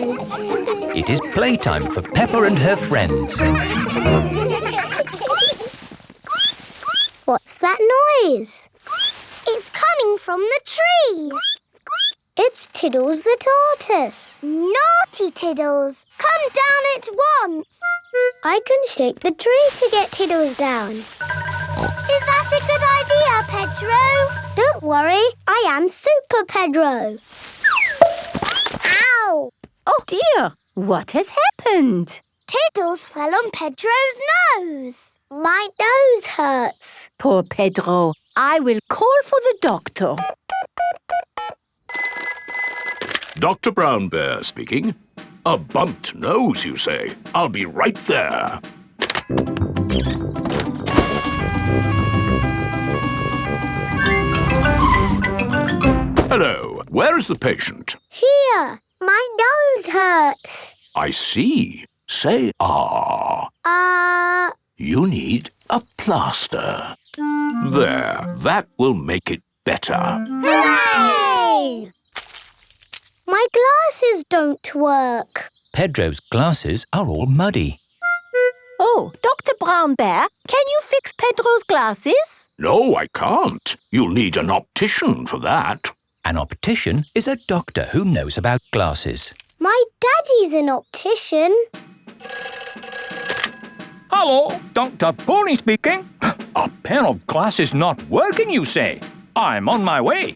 colours. It is playtime for Peppa and her friends. What's that noise? It's coming from the tree. It's Tiddles the tortoise. Naughty Tiddles! Come down at once! I can shake the tree to get Tiddles down. Is that a good idea, Pedro? Don't worry, I am Super Pedro. Ow! Oh dear, what has happened? Tiddles fell on Pedro's nose. My nose hurts. Poor Pedro. I will call for the doctor. Dr. Brown Bear speaking. A bumped nose, you say? I'll be right there. Hello, where is the patient? Here, my nose hurts. I see. Say ah. You need a plaster. There, that will make it better. Hooray! My glasses don't work. Pedro's glasses are all muddy. Oh, Dr. Brown Bear, can you fix Pedro's glasses? No, I can't. You'll need an optician for that. An optician is a doctor who knows about glasses. My daddy's an optician. Hello, Dr. Pony speaking. A pair of glasses not working, you say? I'm on my way.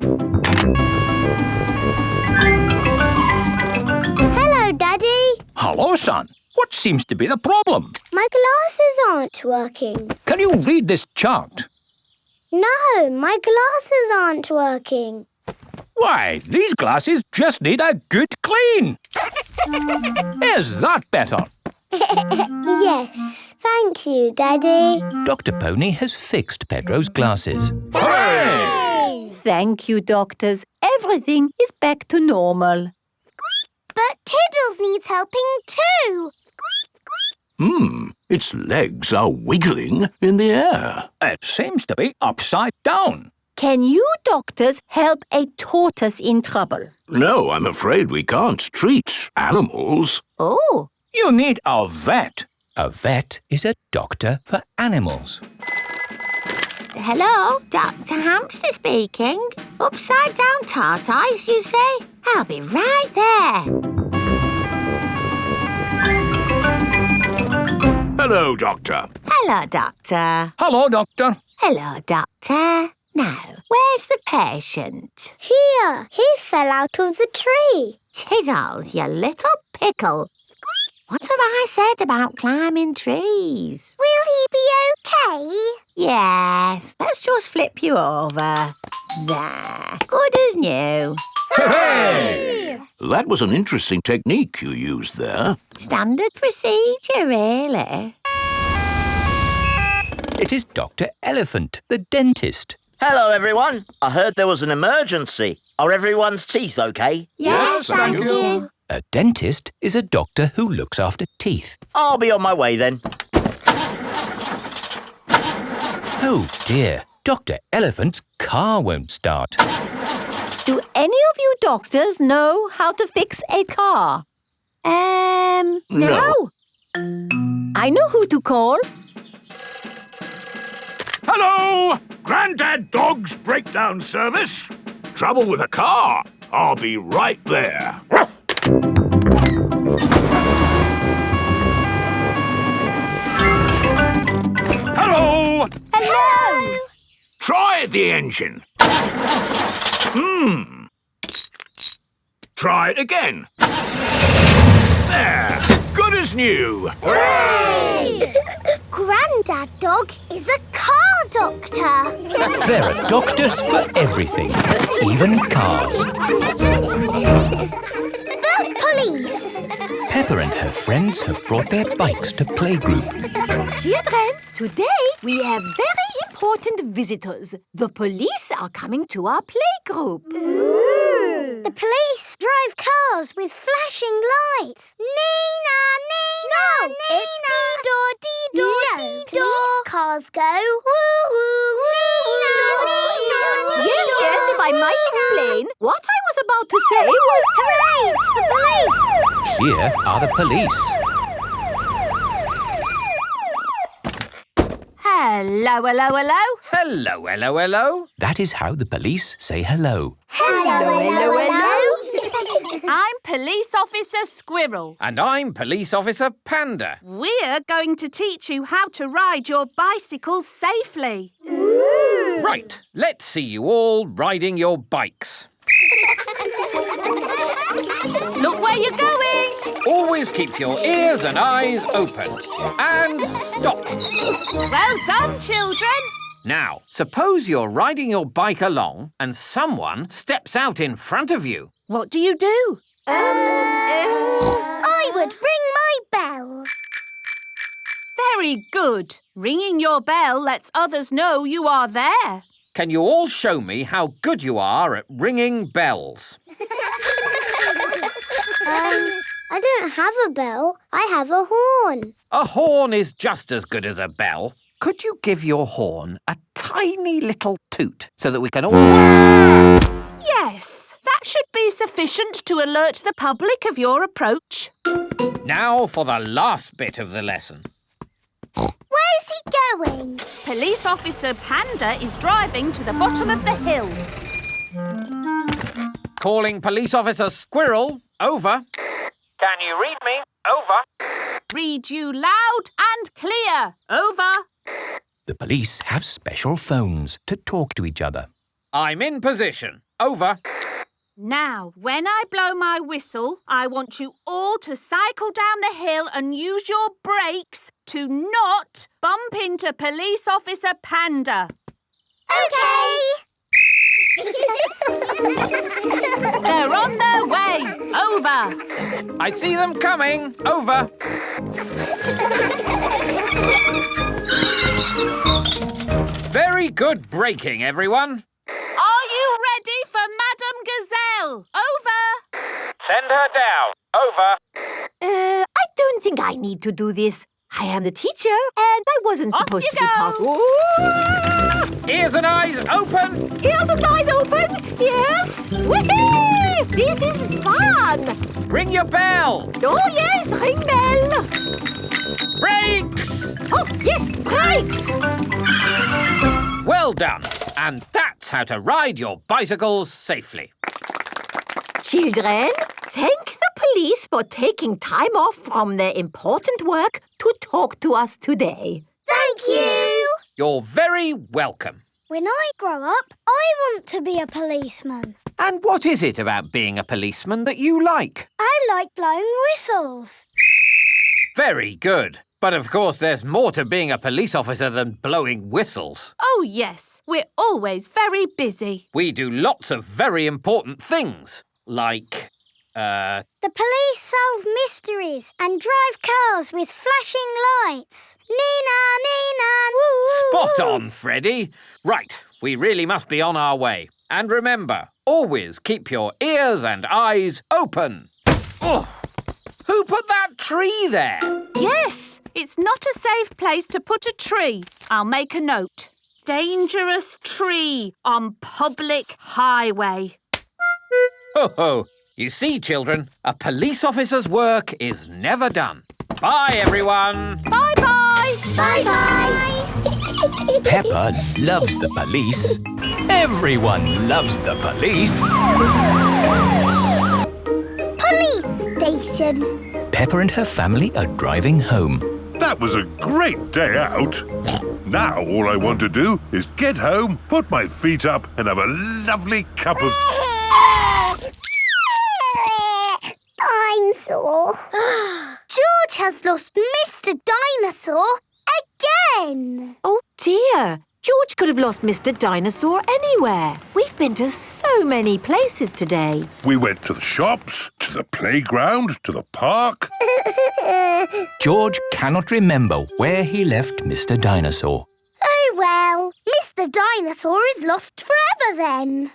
Hello, Daddy. Hello, son. What seems to be the problem? My glasses aren't working. Can you read this chart? No, my glasses aren't working. Why, these glasses just need a good clean. Is that better? Yes. Thank you, Daddy. Dr. Pony has fixed Pedro's glasses. Hooray! Thank you, doctors. Everything is back to normal. But Tiddles needs helping too. Its legs are wiggling in the air. It seems to be upside down. Can you doctors help a tortoise in trouble? No, I'm afraid we can't treat animals. Oh, You need a vet. A vet is a doctor for animals. hello, Dr. Hamster speaking. Upside down tortoise, you say? I'll be right there. Hello, Doctor. Hello, Doctor. Hello, doctor. Hello, Doctor. Now, where's the patient? Here, he fell out of the tree. Tiddles, you little pickle. What have I said about climbing trees? Will he be okay? Yes, let's just flip you over. There, good as new. Hooray! That was an interesting technique you used there. Standard procedure, really. It is Dr. Elephant, the dentist. Hello, everyone. I heard there was an emergency. Are everyone's teeth okay? Yes, thank you. A dentist is a doctor who looks after teeth. I'll be on my way then. Oh dear, Dr. Elephant's car won't start. Do any of you doctors know how to fix a car? No. I know who to call. Hello! Grandad Dog's breakdown service. Trouble with a car. I'll be right there. Hello! Hello! Try the engine. Try it again. There. Good as new. Hooray! Grandad Dog is a car doctor. There are doctors for everything, even cars. The police. Peppa and her friends have brought their bikes to playgroup. Children, today we have very important visitors. The police are coming to our playgroup. The police drive cars with flashing lights. Nina, Nina, no, Nina. It's dee-daw, dee-daw, dee-daw. Police cars go woo-woo, Nina, Yes, if I might explain. What I was about to say was... Hooray, it's the police. here are the police. Hello, hello, hello. Hello, hello, hello. That is how the police say hello. Hello, hello, hello. I'm Police Officer Squirrel. And I'm Police Officer Panda. We're going to teach you how to ride your bicycles safely. Right, let's see you all riding your bikes. Look where you're going. Always keep your ears and eyes open. And stop. Well done, children. Now, suppose you're riding your bike along and someone steps out in front of you. What do you do? I would ring my bell. Very good. Ringing your bell lets others know you are there. Can you all show me how good you are at ringing bells? I don't have a bell. I have a horn. A horn is just as good as a bell. Could you give your horn a tiny little toot so that we can all... Yes, that should be sufficient to alert the public of your approach. Now for the last bit of the lesson. Where's he going? Police Officer Panda is driving to the bottom of the hill. Calling Police Officer Squirrel. Over. Can you read me? Over. Read you loud and clear. Over. The police have special phones to talk to each other. I'm in position. Over. Now, when I blow my whistle, I want you all to cycle down the hill and use your brakes to not bump into Police Officer Panda. OK. They're on their way. Over. I see them coming. Over. Very good braking, everyone. Are you ready for Madame Gazelle? Over. Send her down. Over. I don't think I need to do this. I am the teacher, and I wasn't supposed to be part. Ears and eyes open. Ears and eyes open. Yes. Whee! This is fun. Ring your bell. Oh yes, ring bell. Brakes. Oh yes, brakes. Well done. And that's how to ride your bicycles safely. Children, thank the police for taking time off from their important work to talk to us today. Thank you. You're very welcome. When I grow up, I want to be a policeman. And what is it about being a policeman that you like? I like blowing whistles. Very good. But of course there's more to being a police officer than blowing whistles. Oh, yes. We're always very busy. We do lots of very important things. Like, The police solve mysteries and drive cars with flashing lights. Nina, Nina, woo! Spot on, Freddy. Right, we really must be on our way. And remember, always keep your ears and eyes open. Oh, who put that tree there? Yes, it's not a safe place to put a tree. I'll make a note. Dangerous tree on public highway. Ho ho. You see, children, a police officer's work is never done. Bye, everyone. Bye-bye. Bye-bye. Peppa loves the police. Everyone loves the police. Police station. Peppa and her family are driving home. That was a great day out. Now all I want to do is get home, put my feet up and have a lovely cup of... I'm sore. George has lost Mr. Dinosaur again. Oh dear. George could have lost Mr. Dinosaur anywhere. We've been to so many places today. We went to the shops, to the playground, to the park. George cannot remember where he left Mr. Dinosaur. Oh well, Mr. Dinosaur is lost forever then.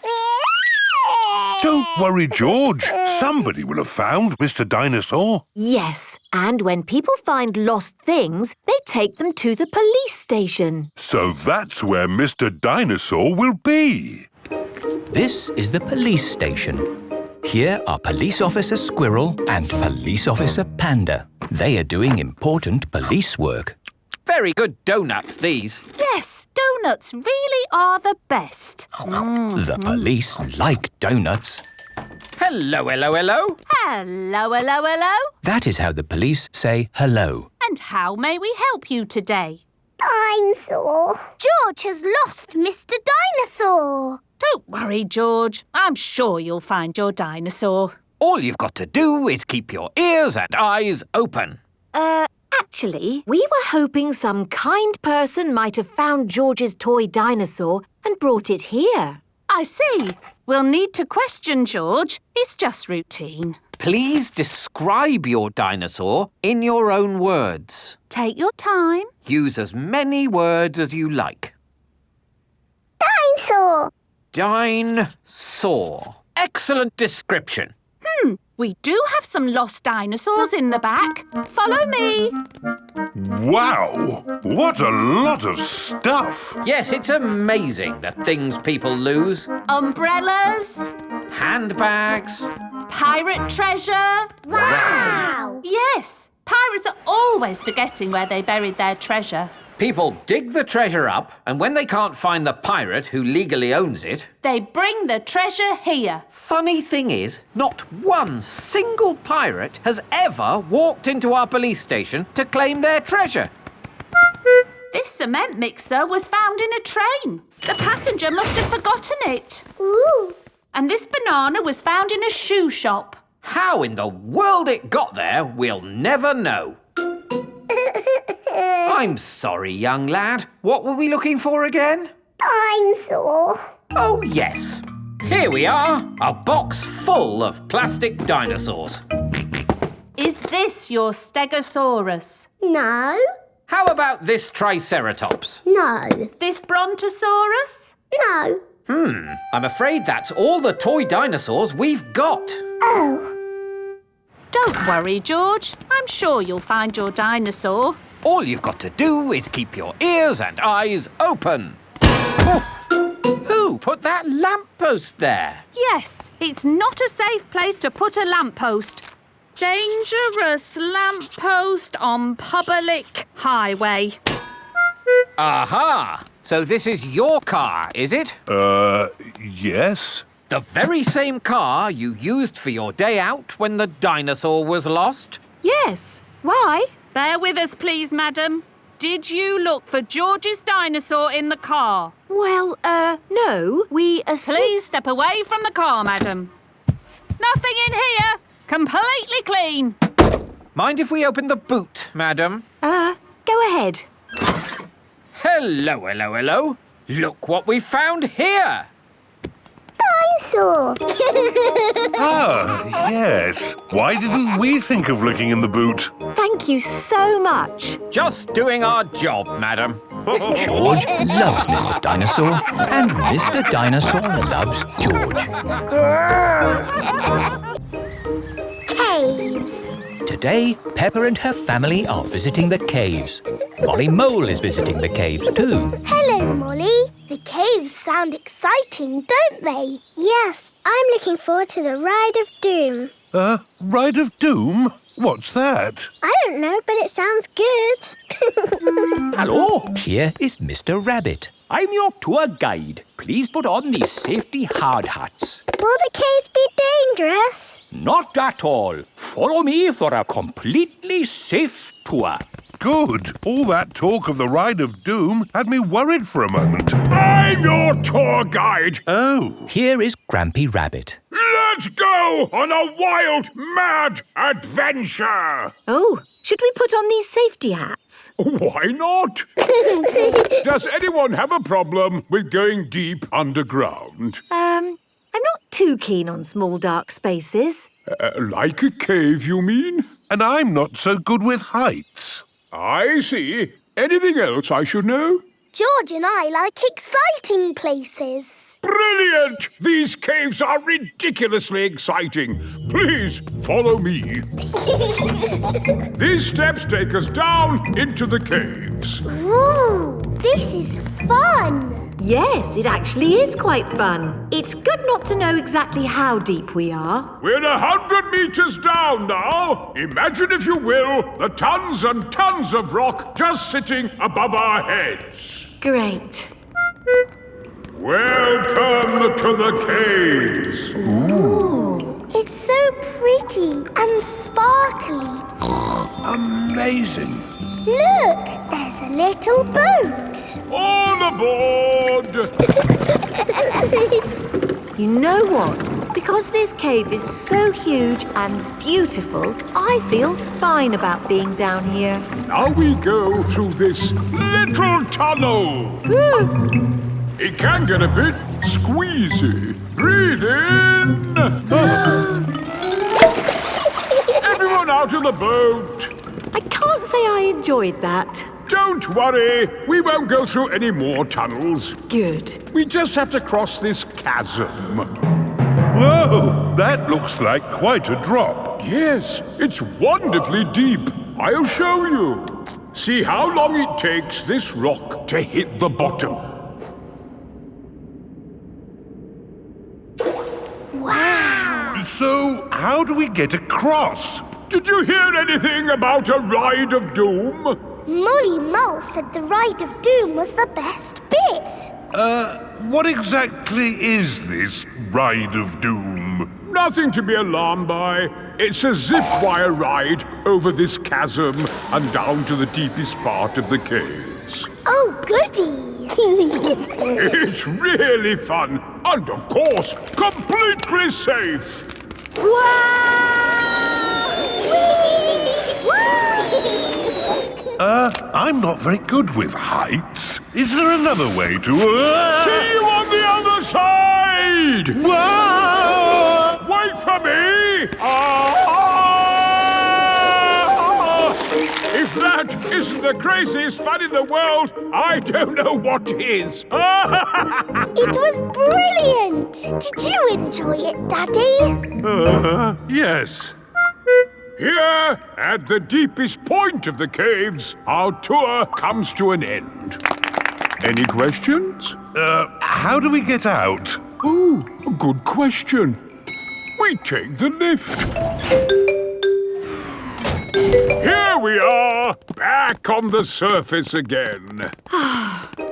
Don't worry, George. Somebody will have found Mr. Dinosaur. Yes, and when people find lost things, they take them to the police station. So that's where Mr. Dinosaur will be. This is the police station. Here are Police Officer Squirrel and Police Officer Panda. They are doing important police work. Very good donuts, these. Yes, donuts really are the best. The police like donuts. Hello, hello, hello. Hello, hello, hello. That is how the police say hello. And how may we help you today? Dinosaur. George has lost Mr. Dinosaur. Don't worry, George. I'm sure you'll find your dinosaur. All you've got to do is keep your ears and eyes open. Actually, we were hoping some kind person might have found George's toy dinosaur and brought it here. I see. We'll need to question George. It's just routine. Please describe your dinosaur in your own words. Take your time. Use as many words as you like. Dinosaur. Dinosaur. Excellent description. We do have some lost dinosaurs in the back. Follow me. Wow! What a lot of stuff! Yes, it's amazing the things people lose. Umbrellas. Handbags. Pirate treasure. Wow. Yes. Pirates are always forgetting where they buried their treasure. People dig the treasure up, and when they can't find the pirate who legally owns it, They bring the treasure here. funny thing is, not one single pirate has ever walked into our police station to claim their treasure. This cement mixer was found in a train. The passenger must have forgotten it. Ooh. And this banana was found in a shoe shop. How in the world it got there, we'll never know. I'm sorry, young lad. What were we looking for again? Dinosaur. Oh, yes. Here we are, a box full of plastic dinosaurs. Is this your Stegosaurus? No. How about this Triceratops? No. This Brontosaurus? No. I'm afraid that's all the toy dinosaurs we've got. Oh. Don't worry, George. I'm sure you'll find your dinosaur. All you've got to do is keep your ears and eyes open. Oh, who put that lamppost there? Yes, it's not a safe place to put a lamppost. Dangerous lamppost on public highway. Aha! So this is your car, is it? Yes? The very same car you used for your day out when the dinosaur was lost? Yes. Why? Bear with us, please, madam. Did you look for George's dinosaur in the car? Well, no. We Please step away from the car, madam. Nothing in here. Completely clean. Mind if we open the boot, madam? Go ahead. Hello, hello, hello. Look what we found here. Dinosaur. Ah, yes. Why didn't we think of looking in the boot? Thank you so much. Just doing our job, madam. George loves Mr. Dinosaur, and Mr. Dinosaur loves George. Caves. Today, Peppa and her family are visiting the caves. Molly Mole is visiting the caves too. Hello, Molly. The caves sound exciting, don't they? Yes, I'm looking forward to the Ride of Doom. Ride of Doom? What's that? I don't know, but it sounds good. Hello, Here is Mr. Rabbit. I'm your tour guide. Please put on these safety hard hats. Will the caves be dangerous? Not at all. Follow me for a completely safe tour. Good. All that talk of the Ride of Doom had me worried for a moment. I'm your tour guide. Oh. Here is Grampy Rabbit. Let's go on a wild, mad adventure. Oh, should we put on these safety hats? Why not? Does anyone have a problem with going deep underground? I'm not too keen on small dark spaces. Like a cave, you mean? And I'm not so good with heights. I see. Anything else I should know? George and I like exciting places. Brilliant! These caves are ridiculously exciting. Please follow me. These steps take us down into the caves. Ooh, this is fun. Yes, it actually is quite fun. It's good not to know exactly how deep we are. We're 100 meters down now. Imagine, if you will, the tons and tons of rock just sitting above our heads. Great. Welcome to the caves. Ooh. It's so pretty and sparkly. Amazing. Look, there's a little boat. All aboard! You know what? Because this cave is so huge and beautiful, I feel fine about being down here. Now we go through this little tunnel. It can get a bit squeezy. Breathe in. Everyone out of the boat. I can't say I enjoyed that. Don't worry. We won't go through any more tunnels. Good. We just have to cross this chasm. Whoa, that looks like quite a drop. Yes, it's wonderfully deep. I'll show you. See how long it takes this rock to hit the bottom. Wow. So, how do we get across? Did you hear anything about a ride of doom? Molly Mole said the ride of doom was the best bit. What exactly is this ride of doom? Nothing to be alarmed by. It's a zip wire ride over this chasm and down to the deepest part of the caves. Oh, goody. It's really fun and, of course, completely safe. I'm not very good with heights. Is there another way to... See you on the other side! Whoa! Wait for me! If that isn't the craziest fun in the world, I don't know what is. It was brilliant. Did you enjoy it, Daddy? Yes. Here, at the deepest point of the caves, our tour comes to an end. Any questions? How do we get out? Oh, a good question. We take the lift. Here we are, back on the surface again.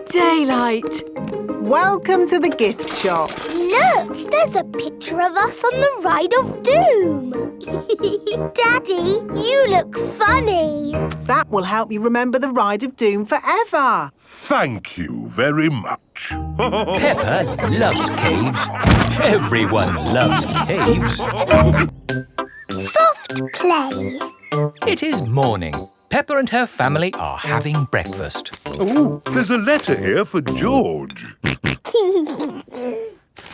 Daylight. Welcome to the gift shop. Look, there's a picture of us on the ride of doom. Daddy, you look funny. That will help you remember the ride of doom forever. Thank you very much. Peppa loves caves. Everyone loves caves. Soft play. It is morning. Peppa and her family are having breakfast. Oh, there's a letter here for George.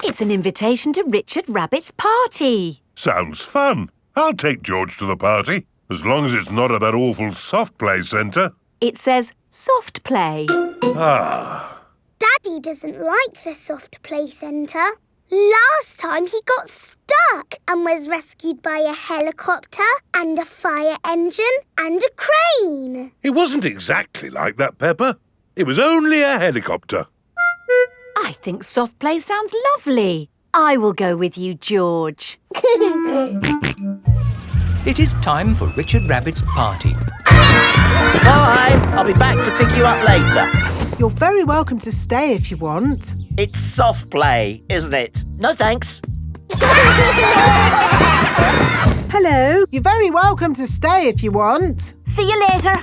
It's an invitation to Richard Rabbit's party. Sounds fun. I'll take George to the party, as long as it's not at that awful soft play centre. It says soft play. Ah. Daddy doesn't like the soft play centre. Last time he got stuck and was rescued by a helicopter and a fire engine and a crane. It wasn't exactly like that, Peppa. It was only a helicopter. I think soft play sounds lovely. I will go with you, George. It is time for Richard Rabbit's party. Bye! I'll be back to pick you up later. You're very welcome to stay if you want. It's soft play, isn't it? No thanks. Hello. You're very welcome to stay if you want. See you later.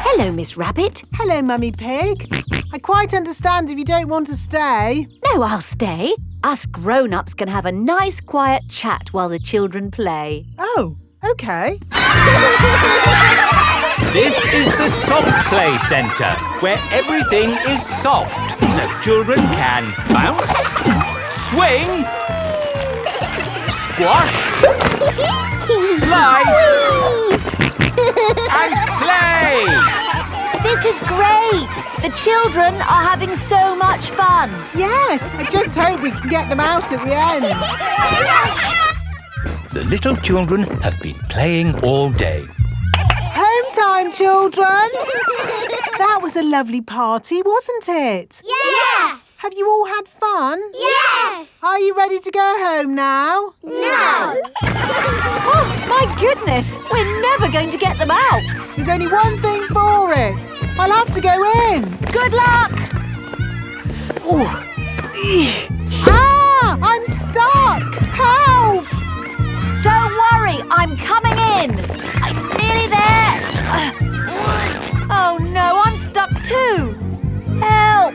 Hello, Miss Rabbit. Hello, Mummy Pig. I quite understand if you don't want to stay. No, I'll stay. Us grown-ups can have a nice, quiet chat while the children play. Oh, OK. This is the Soft Play Centre, where everything is soft, so children can bounce, swing, squash, slide, and play. This is great. The children are having so much fun. Yes, I just hope we can get them out at the end. The little children have been playing all day. Home time, children. That was a lovely party, wasn't it? Yes! Have you all had fun? Yes! Are you ready to go home now? No! Oh, my goodness! We're never going to get them out. There's only one thing for it. I'll have to go in. Good luck! Ah! I'm stuck! Help! Don't worry, I'm coming in. I'm nearly there. Oh no, I'm stuck too. Help!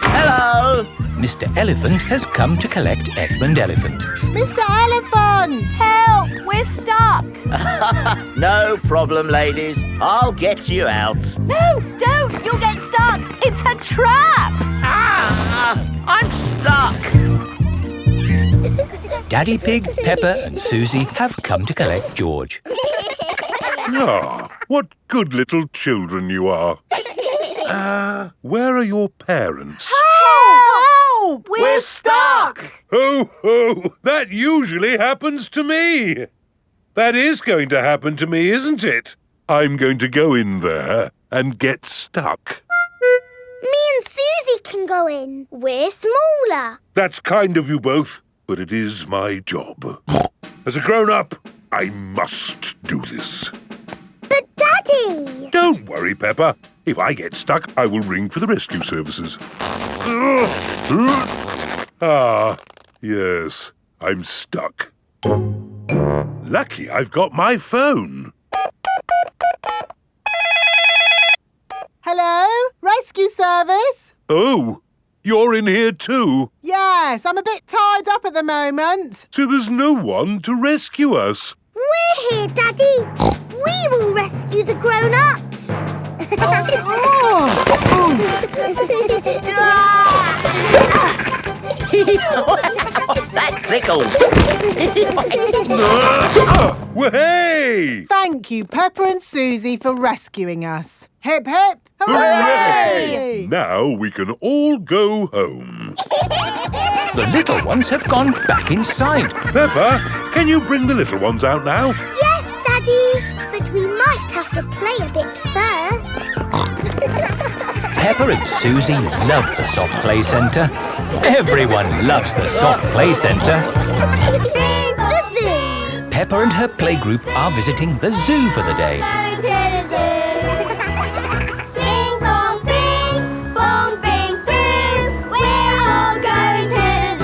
Hello! Mr. Elephant has come to collect Edmund Elephant. Mr. Elephant! Help! We're stuck. No problem, ladies. I'll get you out. No, don't! You'll get stuck. It's a trap. Ah! I'm stuck! Daddy Pig, Peppa and Susie have come to collect George. Ah, what good little children you are. Where are your parents? Help! We're stuck. Ho, ho! That usually happens to me. That is going to happen to me, isn't it? I'm going to go in there and get stuck. Me and Susie can go in. We're smaller. That's kind of you both, but it is my job. As a grown-up, I must do this. But Daddy! Don't worry, Peppa. If I get stuck, I will ring for the rescue services. Ah, yes, I'm stuck. Lucky I've got my phone. Hello? Rescue service? Oh, you're in here too? Yes, I'm a bit tied up at the moment. So there's no one to rescue us. We're here, Daddy. We will rescue the grown-ups. That tickles. Hey! Thank you, Peppa and Susie, for rescuing us. Hip, hip, Hooray! Now we can all go home. The little ones have gone back inside. Peppa, can you bring the little ones out now? Yes, Daddy. But we might have to play a bit first. Peppa and Susie love the soft play centre. Everyone loves the soft play centre. The zoo. Peppa and her playgroup are visiting the zoo for the day. Going to the zoo. Bing, bong, bing. Bong, bing, boom. We're all going to the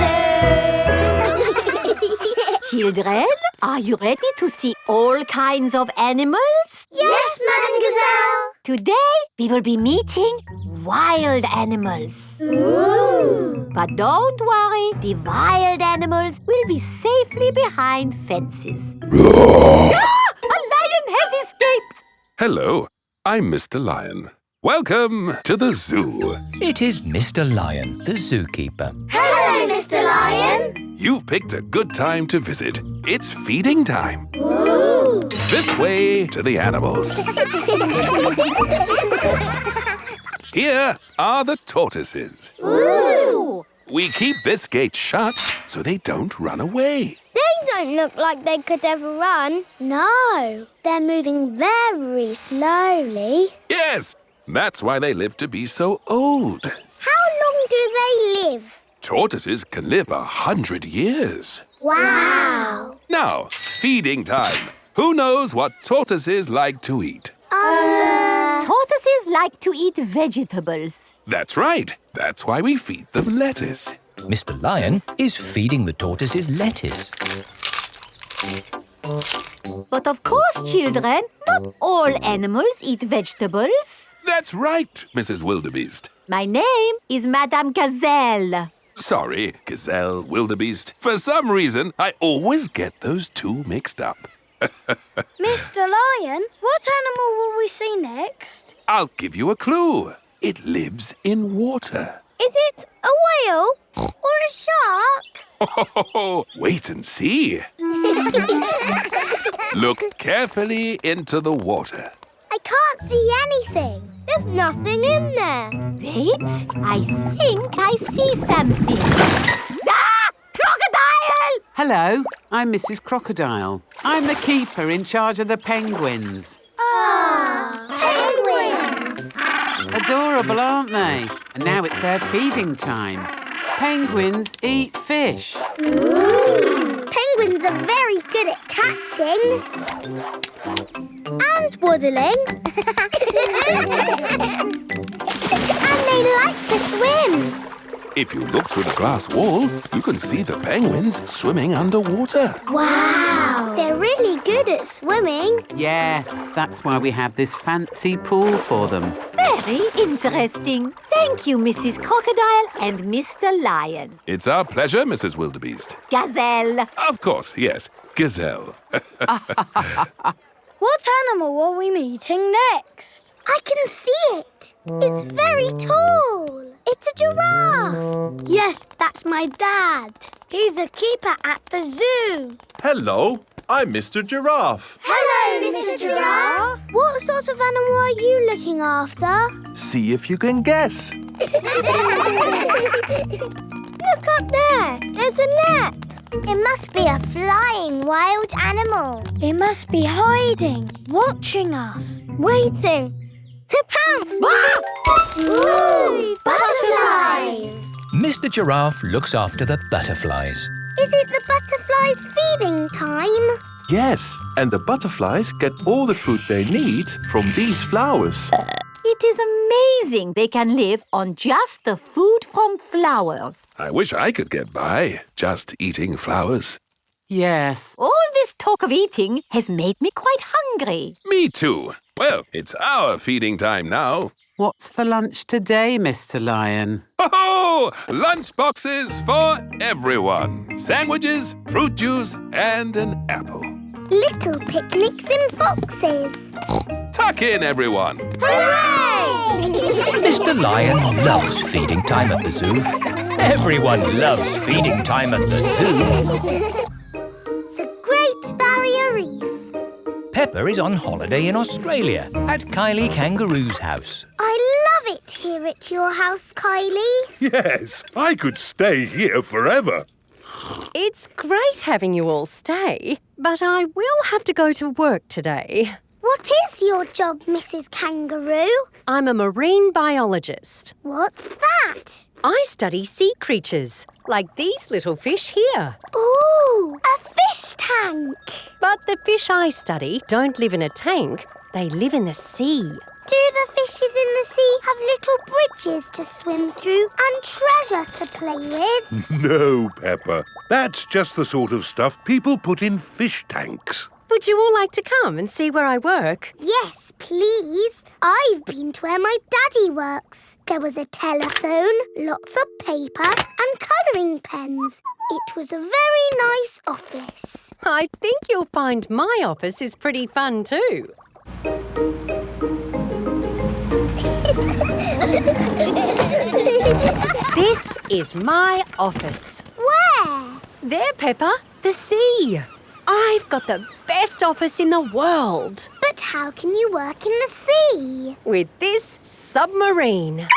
zoo. Children, are you ready to see all kinds of animals? Yes, Madam Gazelle. Today, we will be meeting wild animals. Ooh. But don't worry, the wild animals will be safely behind fences. A lion has escaped! Hello, I'm Mr. Lion. Welcome to the zoo. It is Mr. Lion, the zookeeper. Hello, Mr. Lion. You've picked a good time to visit. It's feeding time. Ooh. This way to the animals. Here are the tortoises. Ooh. We keep this gate shut so they don't run away. They don't look like they could ever run. No, they're moving very slowly. Yes, that's why they live to be so old. How long do they live? Tortoises can live 100 years. Wow. Now, feeding time. Who knows what tortoises like to eat? Tortoises like to eat vegetables. That's right. That's why we feed them lettuce. Mr. Lion is feeding the tortoises lettuce. But of course, children, not all animals eat vegetables. That's right, Mrs. Wildebeest. My name is Madame Gazelle. Sorry, Gazelle, Wildebeest. For some reason, I always get those two mixed up. Mr. Lion, what animal will we see next? I'll give you a clue. It lives in water. Is it a whale or a shark? Wait and see. Look carefully into the water. I can't see anything. There's nothing in there. Wait, I think I see something. Ah! Crocodile! Hello, I'm Mrs. Crocodile. I'm the keeper in charge of the penguins. Ah. Adorable, aren't they? And now it's their feeding time. Penguins eat fish. Ooh. Penguins are very good at catching. And waddling. And they like to swim. If you look through the glass wall, you can see the penguins swimming underwater. Wow! They're really good at swimming. Yes, that's why we have this fancy pool for them. Very interesting. Thank you, Mrs. Crocodile and Mr. Lion. It's our pleasure, Mrs. Wildebeest. Gazelle. Of course, yes. Gazelle. What animal are we meeting next? I can see it. It's very tall. It's a giraffe. Yes, that's my dad. He's a keeper at the zoo. Hello, I'm Mr. Giraffe. Hello, Mr. Giraffe. What sort of animal are you looking after? See if you can guess. Look up there. There's a net. It must be a flying wild animal. It must be hiding, watching us, waiting to pounce. Ooh, butterflies! Mr. Giraffe looks after the butterflies. Is it the butterflies' feeding time? Yes, and the butterflies get all the food they need from these flowers. It is amazing they can live on just the food from flowers. I wish I could get by just eating flowers. Yes. All this talk of eating has made me quite hungry. Me too. Well, it's our feeding time now. What's for lunch today, Mr. Lion? Oh, lunch boxes for everyone. Sandwiches, fruit juice, and an apple. Little picnics in boxes. Tuck in, everyone. Hooray! Mr. Lion loves feeding time at the zoo. Everyone loves feeding time at the zoo. The Great Barrier Reef. Peppa is on holiday in Australia at Kylie Kangaroo's house. I love it here at your house, Kylie. Yes, I could stay here forever. It's great having you all stay, but I will have to go to work today. What is your job, Mrs. Kangaroo? I'm a marine biologist. What's that? I study sea creatures, like these little fish here. Ooh, a fish tank. But the fish I study don't live in a tank. They live in the sea. Do the fishes in the sea have little bridges to swim through and treasure to play with? No, Peppa. That's just the sort of stuff people put in fish tanks. Would you all like to come and see where I work? Yes, please. I've been to where my daddy works. There was a telephone, lots of paper and colouring pens. It was a very nice office. I think you'll find my office is pretty fun too. This is my office. Where? There, Peppa, the sea. I've got the best office in the world. But how can you work in the sea? With this submarine.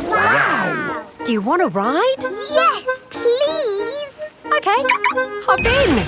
Wow! Do you want to ride? Yes, please. Okay, hop in.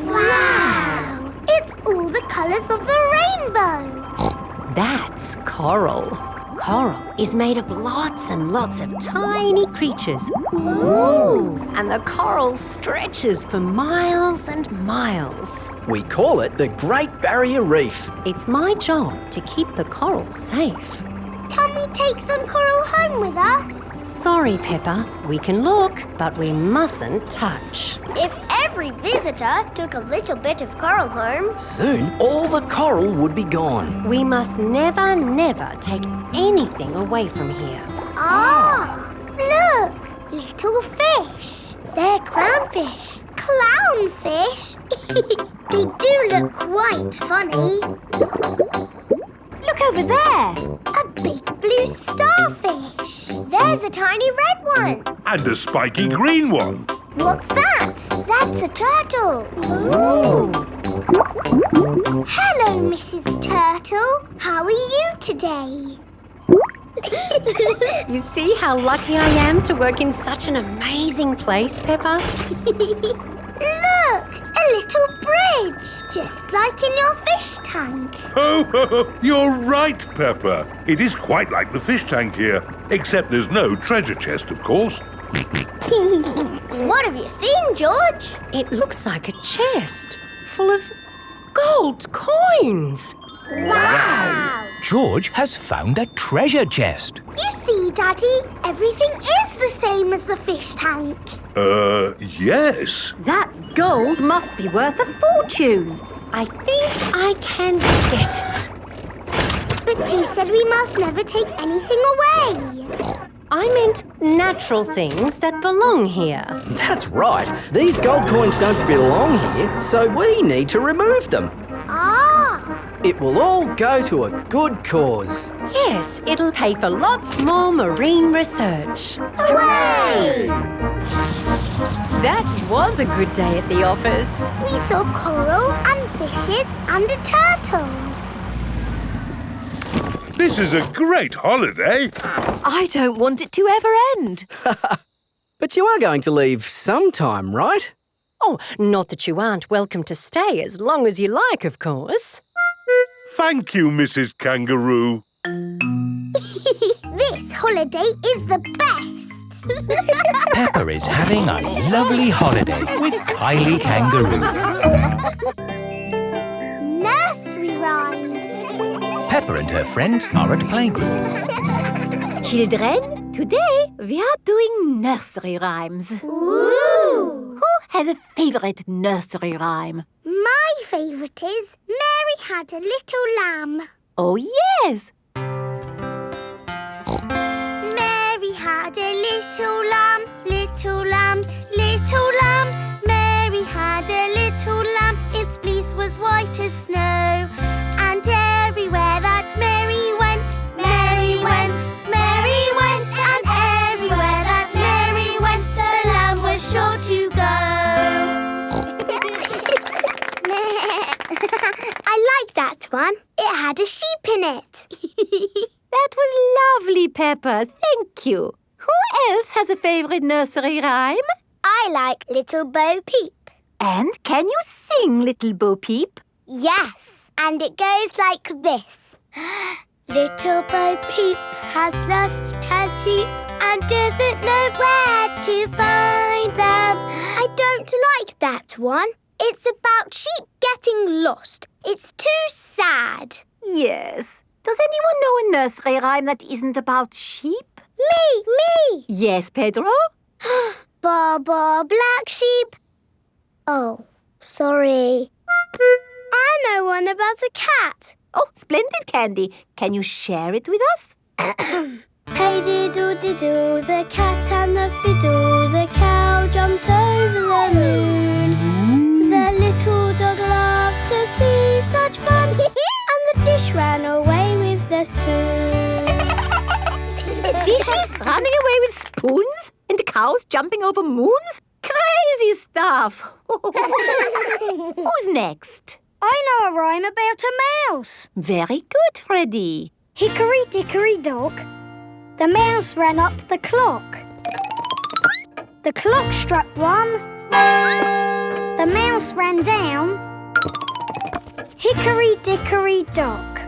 Wow! It's all the colours of the rainbow. That's coral. Coral is made of lots and lots of tiny creatures. Ooh! And the coral stretches for miles and miles. We call it the Great Barrier Reef. It's my job to keep the coral safe. Can we take some coral home with us? Sorry, Peppa. We can look, but we mustn't touch. If every visitor took a little bit of coral home... Soon, all the coral would be gone. We must never, never take anything away from here. Ah! Look! Little fish. They're clownfish. Clownfish? They do look quite funny. Look over there. A big blue starfish. There's a tiny red one. And a spiky green one. What's that? That's a turtle. Ooh. Hello, Mrs. Turtle. How are you today? You see how lucky I am to work in such an amazing place, Peppa? Look! A little bridge, just like in your fish tank. Oh, you're right, Peppa. It is quite like the fish tank here, except there's no treasure chest, of course. What have you seen, George? It looks like a chest full of gold coins. Wow! George has found a treasure chest. You see, Daddy, everything is the same as the fish tank. Yes. That gold must be worth a fortune. I think I can get it. But you said we must never take anything away. I meant natural things that belong here. That's right. These gold coins don't belong here, so we need to remove them. Ah! It will all go to a good cause. Yes, it'll pay for lots more marine research. Hooray! That was a good day at the office. We saw coral and fishes and a turtle. This is a great holiday. I don't want it to ever end. But you are going to leave sometime, right? Oh, not that you aren't welcome to stay as long as you like, of course. Thank you, Mrs. Kangaroo. This holiday is the best. Peppa is having a lovely holiday with Kylie Kangaroo. Nursery Rhymes. Peppa and her friends are at playgroup. Children, today we are doing nursery rhymes. Ooh! Who has a favourite nursery rhyme? My favourite is Mary Had a Little Lamb. Oh, yes. Mary had a little lamb, little lamb, little lamb. Mary had a little lamb, its fleece was white as snow. And everywhere that Mary went, Mary went, Mary went. And everywhere that Mary went, the lamb was sure to go. I like that one. It had a sheep in it. That was lovely, Peppa. Thank you. Who else has a favourite nursery rhyme? I like Little Bo Peep. And can you sing, Little Bo Peep? Yes, and it goes like this. Little Bo Peep has lost her sheep and doesn't know where to find them. I don't like that one. It's about sheep getting lost. It's too sad. Yes. Does anyone know a nursery rhyme that isn't about sheep? Me! Yes, Pedro? Ba ba black sheep. Oh, sorry. I know one about a cat. Oh, splendid, Candy. Can you share it with us? Hey diddle-diddle, the cat and the fiddle, the cow jumped over the moon. The little dog loved to see such fun, and the dish ran away with the spoon. Dishes running away with spoons and cows jumping over moons? Crazy stuff. Who's next? I know a rhyme about a mouse. Very good, Freddy. Hickory dickory dock, the mouse ran up the clock. The clock struck one, the mouse ran down. Hickory dickory dock.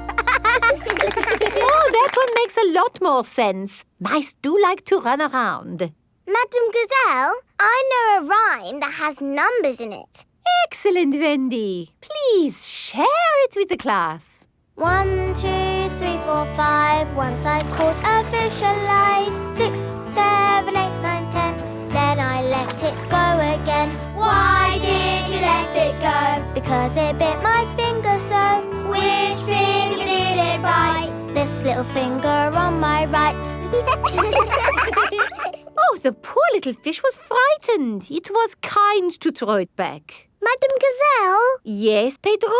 Oh, that one makes a lot more sense. Mice do like to run around. Madam Gazelle, I know a rhyme that has numbers in it. Excellent, Wendy. Please share it with the class. 1, 2, 3, 4, 5. Once I caught a fish alive. 6, 7, 8, 9, 10. Then I let it go again. Why did you let it go? Because it bit my finger so. Which finger did it bite? This little finger on my right. Oh, the poor little fish was frightened. It was kind to throw it back. Madam Gazelle? Yes, Pedro?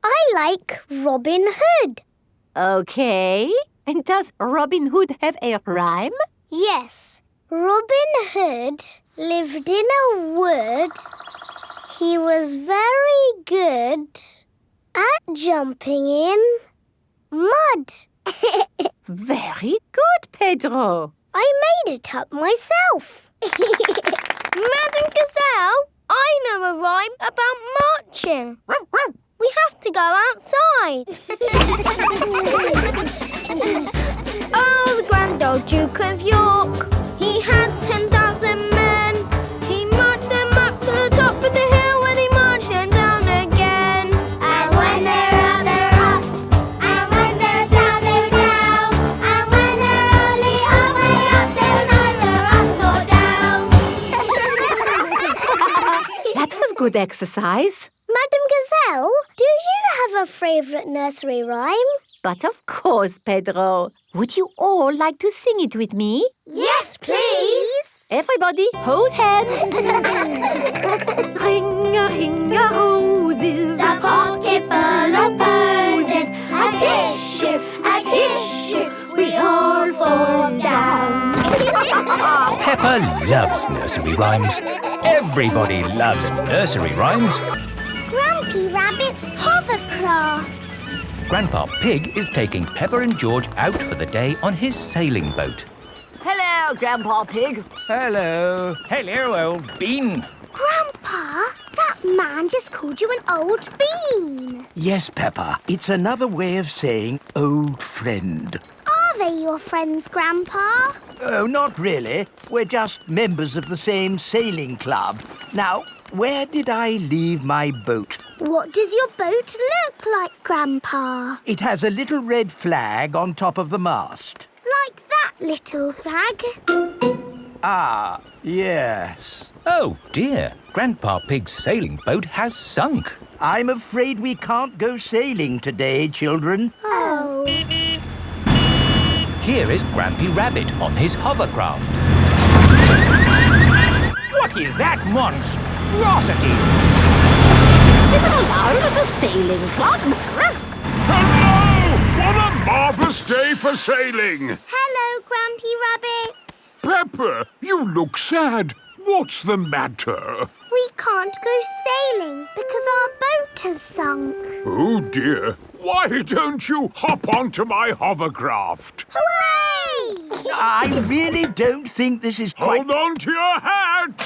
I like Robin Hood. Okay. And does Robin Hood have a rhyme? Yes. Robin Hood lived in a wood. He was very good at jumping in mud. Very good, Pedro. I made it up myself. Madam Gazelle, I know a rhyme about marching. We have to go outside. Oh, the grand old Duke of York, he had 10,000 men. He marched them up to the top of the hill and he marched them down again. And when they're up, they're up. And when they're down, they're down. And when they're only halfway up, they're neither up nor down. That was good exercise. Madam Gazelle, do you have a favourite nursery rhyme? But of course, Pedro. Would you all like to sing it with me? Yes, please. Everybody, hold hands. Ring-a-ring-a-roses, A pocket full of posies. A tissue, we all fall down. Peppa loves nursery rhymes. Everybody loves nursery rhymes. Grumpy Rabbit's hovercraft. Grandpa Pig is taking Peppa and George out for the day on his sailing boat. Hello, Grandpa Pig. Hello. Hello, old bean. Grandpa, that man just called you an old bean. Yes, Peppa. It's another way of saying old friend. Are they your friends, Grandpa? Oh, not really. We're just members of the same sailing club. Now, where did I leave my boat? What does your boat look like, Grandpa? It has a little red flag on top of the mast. Like that little flag? Ah, yes. Oh dear, Grandpa Pig's sailing boat has sunk. I'm afraid we can't go sailing today, children. Oh. Here is Grampy Rabbit on his hovercraft. What is that monstrosity? Is it allowed at the sailing club? Hello! What a marvellous day for sailing! Hello, Grampy Rabbit. Peppa, you look sad. What's the matter? We can't go sailing because our boat has sunk. Oh dear. Why don't you hop onto my hovercraft? Hooray! I really don't think this is quite... Hold on to your hat!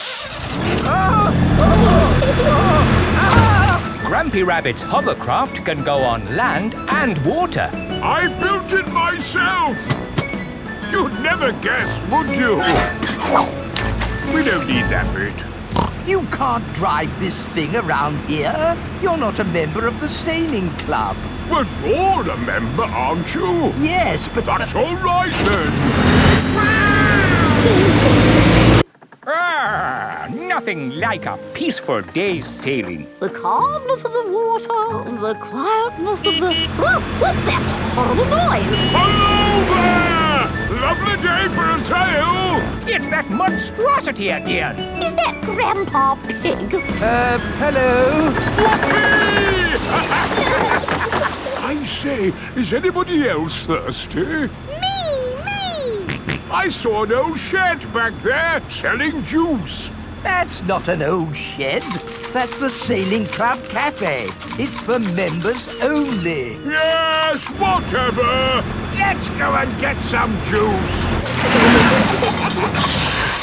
Grampy Rabbit's hovercraft can go on land and water. I built it myself! You'd never guess, would you? We don't need that bit. You can't drive this thing around here. You're not a member of the sailing club. But you're a member, aren't you? Yes, but... That's all right, then. Nothing like a peaceful day's sailing. The calmness of the water, the quietness of the... Oh, what's that horrible noise? Hello there! Lovely day for a sail! It's that monstrosity again. Is that Grandpa Pig? Hello? I say, is anybody else thirsty? Me! I saw an old shed back there selling juice. That's not an old shed. That's the Sailing Club Cafe. It's for members only. Yes, whatever. Let's go and get some juice.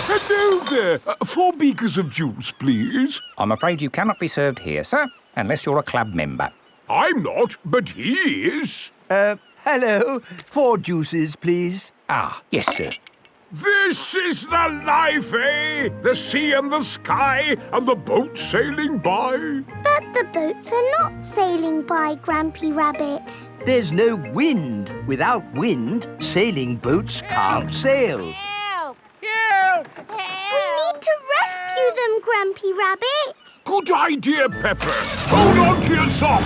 Hello there. 4 beakers of juice, please. I'm afraid you cannot be served here, sir, unless you're a club member. I'm not, but he is. Hello. 4 juices, please. Ah, yes, sir. This is the life, eh? The sea and the sky and the boat sailing by. But the boats are not sailing by, Grampy Rabbit. There's no wind. Without wind, sailing boats can't sail. Help! Help! We need to rescue them, Grampy Rabbit. Good idea, Peppa. Hold on to your socks.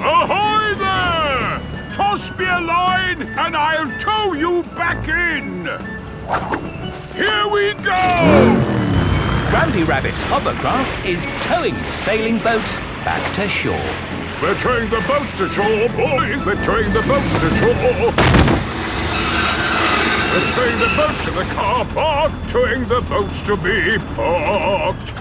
Ahoy there! Toss me a line and I'll tow you back in. Here we go! Grampy Rabbit's hovercraft is towing the sailing boats back to shore. We're towing the boats to shore, boys. We're towing the boats to shore. We're towing the boats to the car park, towing the boats to be parked.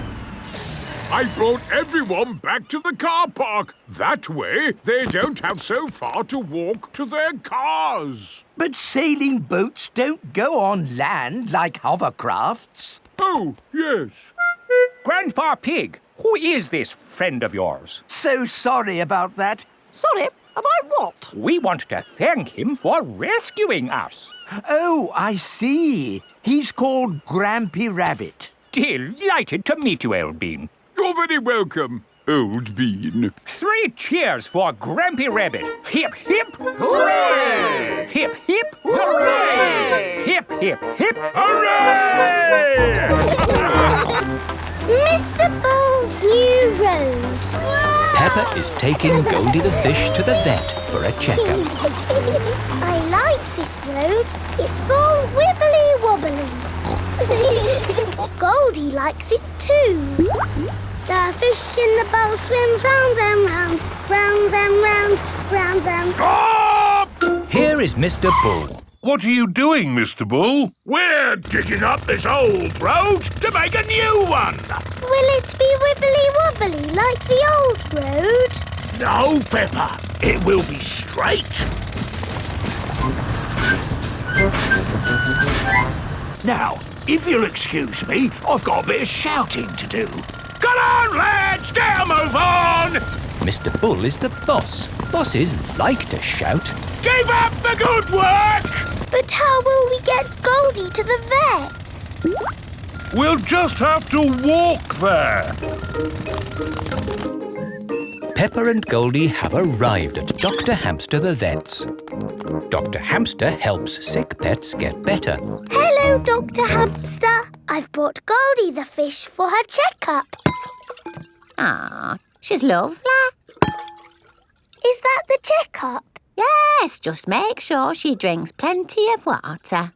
I brought everyone back to the car park. That way, they don't have so far to walk to their cars. But sailing boats don't go on land like hovercrafts. Oh, yes. Grandpa Pig, who is this friend of yours? So sorry about that. Sorry, about what? We want to thank him for rescuing us. Oh, I see. He's called Grampy Rabbit. Delighted to meet you, Old Bean. You're very welcome, Old Bean. 3 cheers for Grampy Rabbit. Hip, hip, hooray! Hip, hip, hooray! Hip, hip, hip, hooray! Mr. Bull's new road. Peppa is taking Goldie the fish to the vet for a checkup. I like this road. It's all wibbly-wobbly. Goldie likes it too. The fish in the bowl swims round and round, round and round, round and... Stop! Here is Mr. Bull. What are you doing, Mr. Bull? We're digging up this old road to make a new one. Will it be wibbly-wobbly like the old road? No, Peppa. It will be straight. Now, if you'll excuse me, I've got a bit of shouting to do. Come on, lads! Get a move on! Mr. Bull is the boss. Bosses like to shout. Keep up the good work! But how will we get Goldie to the vets? We'll just have to walk there. Peppa and Goldie have arrived at Dr. Hamster the vet's. Dr. Hamster helps sick pets get better. Hello, Dr. Hamster. I've brought Goldie the fish for her checkup. Ah, she's lovely. Is that the checkup? Yes, just make sure she drinks plenty of water.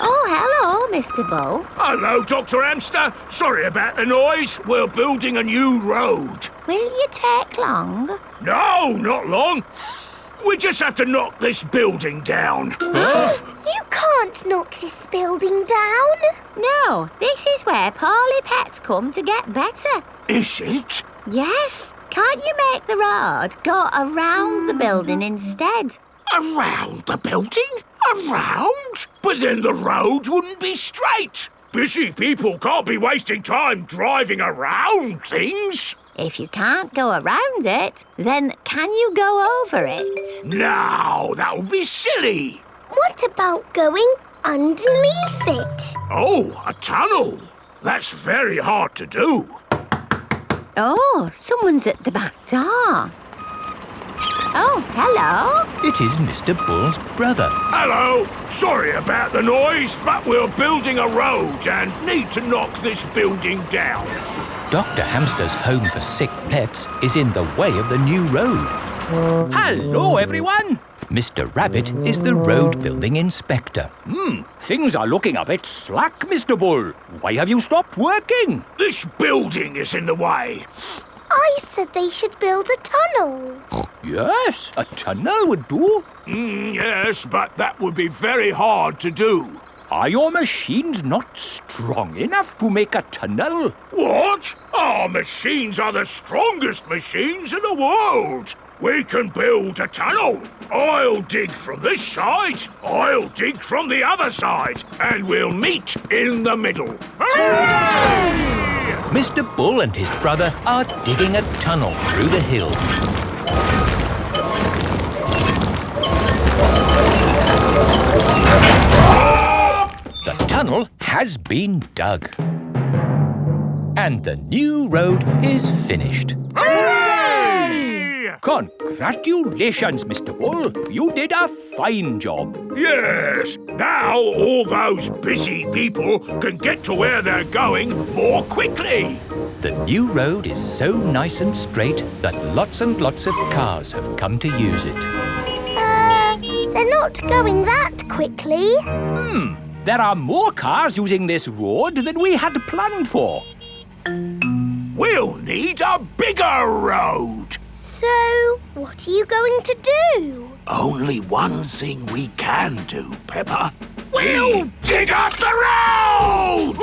Oh, hello, Mr. Bull. Hello, Dr. Hamster. Sorry about the noise. We're building a new road. Will you take long? No, not long. We just have to knock this building down. You can't knock this building down. No, this is where poorly pets come to get better. Is it? Yes. Can't you make the road go around the building instead? Around the building? Around? But then the road wouldn't be straight. Busy people can't be wasting time driving around things. If you can't go around it, then can you go over it? No, that would be silly. What about going underneath it? Oh, a tunnel. That's very hard to do. Oh, someone's at the back door. Oh, hello. It is Mr. Bull's brother. Hello. Sorry about the noise, but we're building a road and need to knock this building down. Dr. Hamster's home for sick pets is in the way of the new road. Hello, everyone. Mr. Rabbit is the road building inspector. Things are looking a bit slack, Mr. Bull. Why have you stopped working? This building is in the way. I said they should build a tunnel. Yes, a tunnel would do. Yes, but that would be very hard to do. Are your machines not strong enough to make a tunnel? What? Our machines are the strongest machines in the world. We can build a tunnel. I'll dig from this side, I'll dig from the other side, and we'll meet in the middle. Hooray! Mr. Bull and his brother are digging a tunnel through the hill. The tunnel has been dug. And the new road is finished. Hooray! Congratulations, Mr. Bull. You did a fine job. Yes, now all those busy people can get to where they're going more quickly. The new road is so nice and straight that lots and lots of cars have come to use it. They're not going that quickly. There are more cars using this road than we had planned for. We'll need a bigger road. So, what are you going to do? Only one thing we can do, Peppa. We'll dig up the road!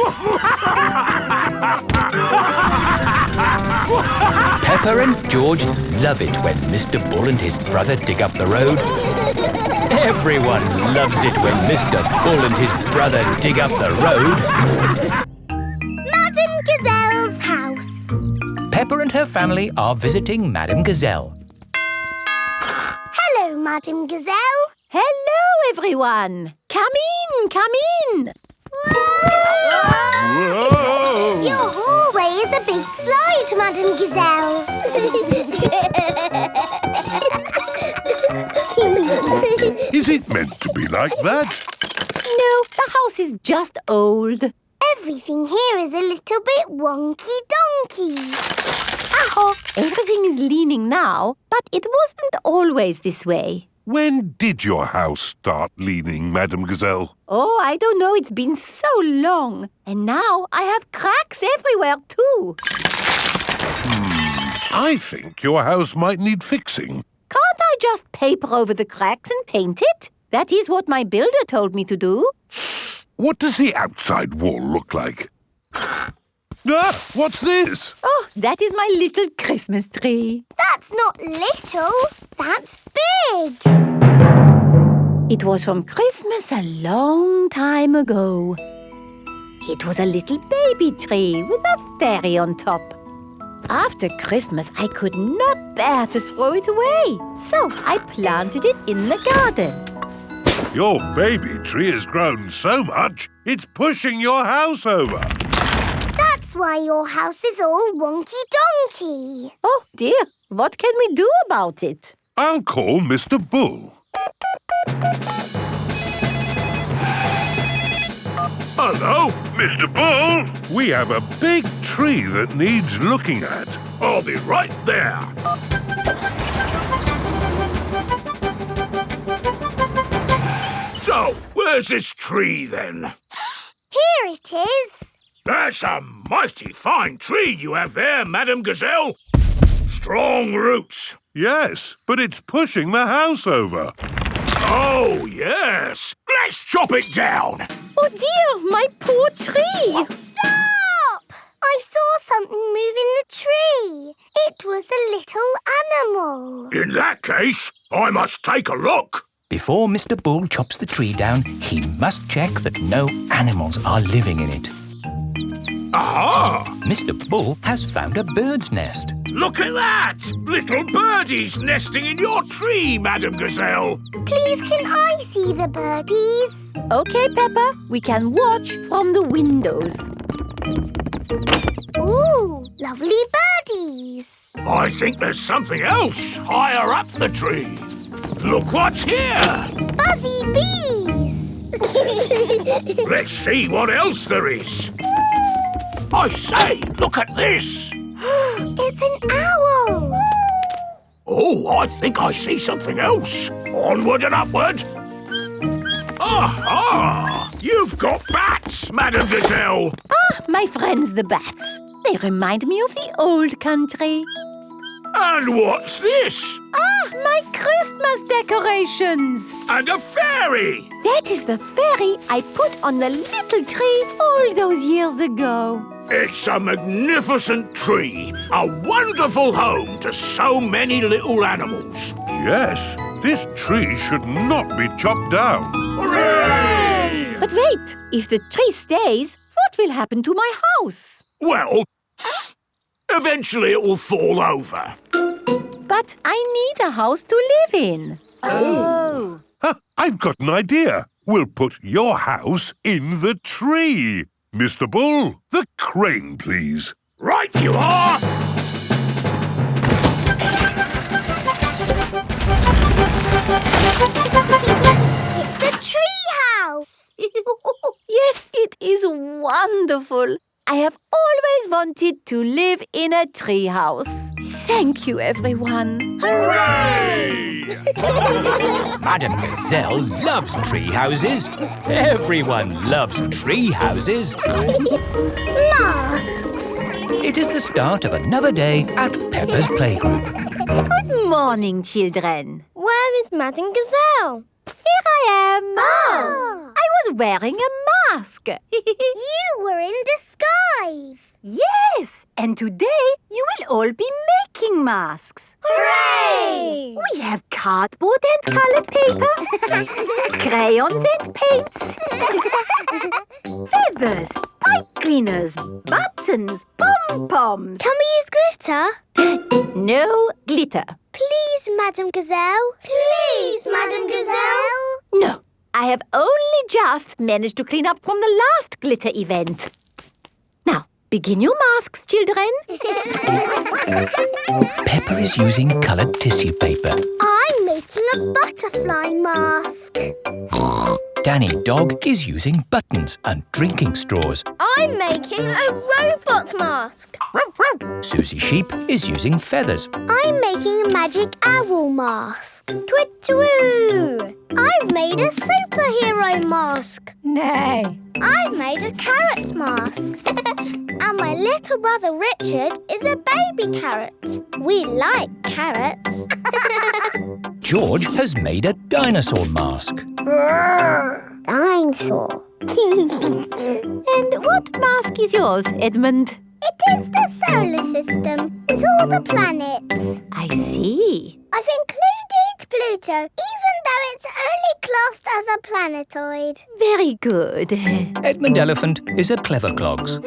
Peppa and George love it when Mr. Bull and his brother dig up the road. Everyone loves it when Mr. Bull and his brother dig up the road. Madame Gazelle's house. Peppa and her family are visiting Madame Gazelle. Hello, Madame Gazelle. Hello, everyone. Come in. Whoa! Your hallway is a big slide, Madame Gazelle. Is it meant to be like that? No, the house is just old. Everything here is a little bit wonky-donkey. Everything is leaning now, but it wasn't always this way. When did your house start leaning, Madame Gazelle? Oh, I don't know. It's been so long. And now I have cracks everywhere, too. I think your house might need fixing. Can't I just paper over the cracks and paint it? That is what my builder told me to do. What does the outside wall look like? Ah, what's this? Oh, that is my little Christmas tree. That's not little, that's big. It was from Christmas a long time ago. It was a little baby tree with a fairy on top. After Christmas, I could not bear to throw it away, so I planted it in the garden. Your baby tree has grown so much, it's pushing your house over. That's why your house is all wonky-donkey. Oh, dear. What can we do about it? I'll call Mr. Bull. Hello? Mr. Bull, we have a big tree that needs looking at. I'll be right there. So, where's this tree then? Here it is. That's a mighty fine tree you have there, Madame Gazelle. Strong roots. Yes, but it's pushing the house over. Oh, yes. Let's chop it down. Oh, dear, my poor tree. Stop! I saw something move in the tree. It was a little animal. In that case, I must take a look. Before Mr. Bull chops the tree down, he must check that no animals are living in it. Aha! Mr. Bull has found a bird's nest. Look at that! Little birdies nesting in your tree, Madame Gazelle. Please, can I see the birdies? Okay, Peppa, we can watch from the windows. Ooh, lovely birdies. I think there's something else higher up the tree. Look what's here! Buzzy bees. Let's see what else there is. I say, look at this. It's an owl. Oh, I think I see something else. Onward and upward. Aha! You've got bats, Madame Gazelle. Ah, my friends the bats. They remind me of the old country. And what's this? Ah, my Christmas decorations. And a fairy. That is the fairy I put on the little tree all those years ago. It's a magnificent tree. A wonderful home to so many little animals. Yes, this tree should not be chopped down. Hooray! But wait, if the tree stays, what will happen to my house? Well, eventually it will fall over. But I need a house to live in. Oh. I've got an idea. We'll put your house in the tree. Mr. Bull, the crane, please. Right you are! It's a tree house. Yes, it is wonderful. I have always wanted to live in a tree house. Thank you, everyone. Hooray! Madame Gazelle loves tree houses. Everyone loves tree houses. Masks. It is the start of another day at Peppa's playgroup. Good morning, children. Where is Madame Gazelle? Here I am. Oh! I was wearing a mask. You were in disguise. Yes, and today you will all be making masks. Hooray! We have cardboard and coloured paper, crayons and paints, feathers, pipe cleaners, buttons, pom-poms. Can we use glitter? No glitter. Please, Madame Gazelle. Please, Madame Gazelle. No, I have only just managed to clean up from the last glitter event. Now, begin your masks, children. Peppa is using coloured tissue paper. I'm making a butterfly mask. Danny Dog is using buttons and drinking straws. I'm making a robot mask. Susie Sheep is using feathers. I'm making a magic owl mask. Twit-twoo! I've made a superhero mask. Nay. I've made a carrot mask. And my little brother Richard is a baby carrot. We like carrots. George has made a dinosaur mask. Dinosaur. And what mask is yours, Edmund? It is the solar system with all the planets. I see. I've included Pluto, even though it's only classed as a planetoid. Very good. Edmund Elephant is a clever clogs.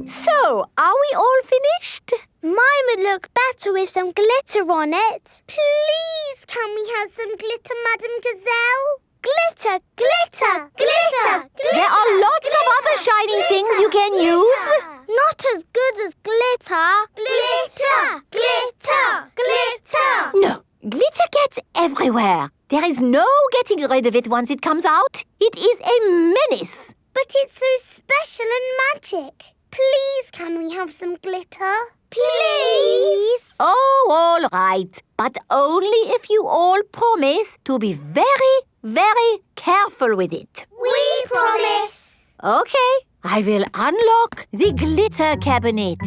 So, are we all finished? Mine would look better with some glitter on it. Please, can we have some glitter, Madame Gazelle? Glitter, glitter, glitter, glitter. There are lots of other shiny things you can use. Not as good as glitter. Glitter, glitter, glitter. No, glitter gets everywhere. There is no getting rid of it once it comes out. It is a menace. But it's so special and magic. Please, can we have some glitter? Please. Oh, all right. But only if you all promise to be very, very careful with it. We promise. Okay, I will unlock the glitter cabinet.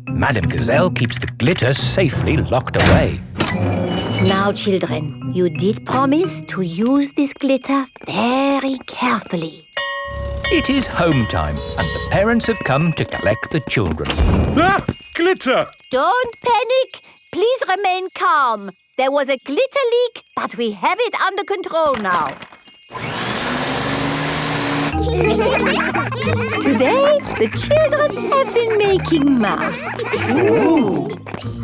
Madame Gazelle keeps the glitter safely locked away. Now, children, you did promise to use this glitter very carefully. It is home time and the parents have come to collect the children. Ah! Glitter! Don't panic. Please remain calm. There was a glitter leak, but we have it under control now. Today, the children have been making masks. Ooh.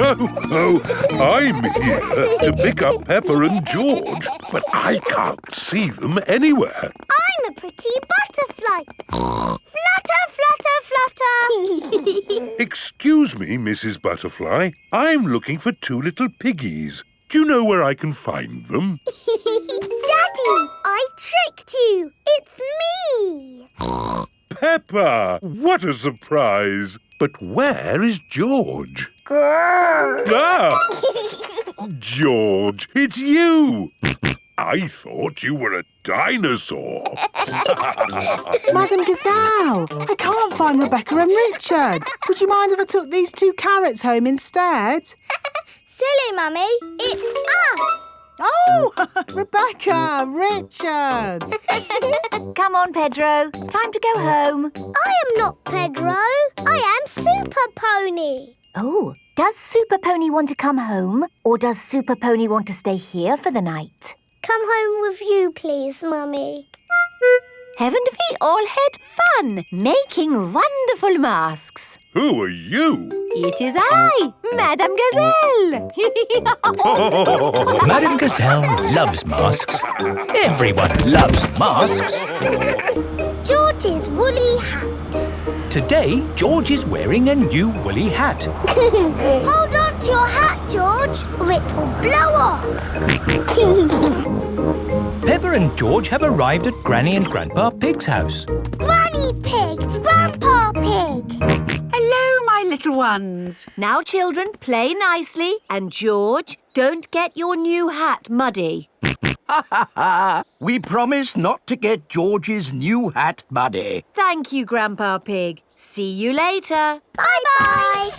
Oh, I'm here to pick up Peppa and George, but I can't see them anywhere. I'm a pretty butterfly. Flutter, flutter, flutter. Excuse me, Mrs. Butterfly. I'm looking for two little piggies. Do you know where I can find them? Daddy, I tricked you. It's me. Peppa! What a surprise! But where is George? Ah! George, it's you! I thought you were a dinosaur. Madame Gazelle, I can't find Rebecca and Richard. Would you mind if I took these two carrots home instead? Silly, Mummy. It's us. Oh, Rebecca, Richard. Come on, Pedro. Time to go home. I am not Pedro. I am Super Pony. Oh, does Super Pony want to come home? Or does Super Pony want to stay here for the night? Come home with you, please, Mummy. Haven't we all had fun making wonderful masks? Who are you? It is I, Madame Gazelle. Madame Gazelle loves masks. Everyone loves masks. George's woolly hat. Today, George is wearing a new woolly hat. Hold on to your hat, George, or it will blow off. Peppa and George have arrived at Granny and Grandpa Pig's house. Granny Pig, Grandpa Pig. Hello, my little ones. Now, children, play nicely. And George, don't get your new hat muddy. We promise not to get George's new hat muddy. Thank you, Grandpa Pig. See you later. Bye-bye.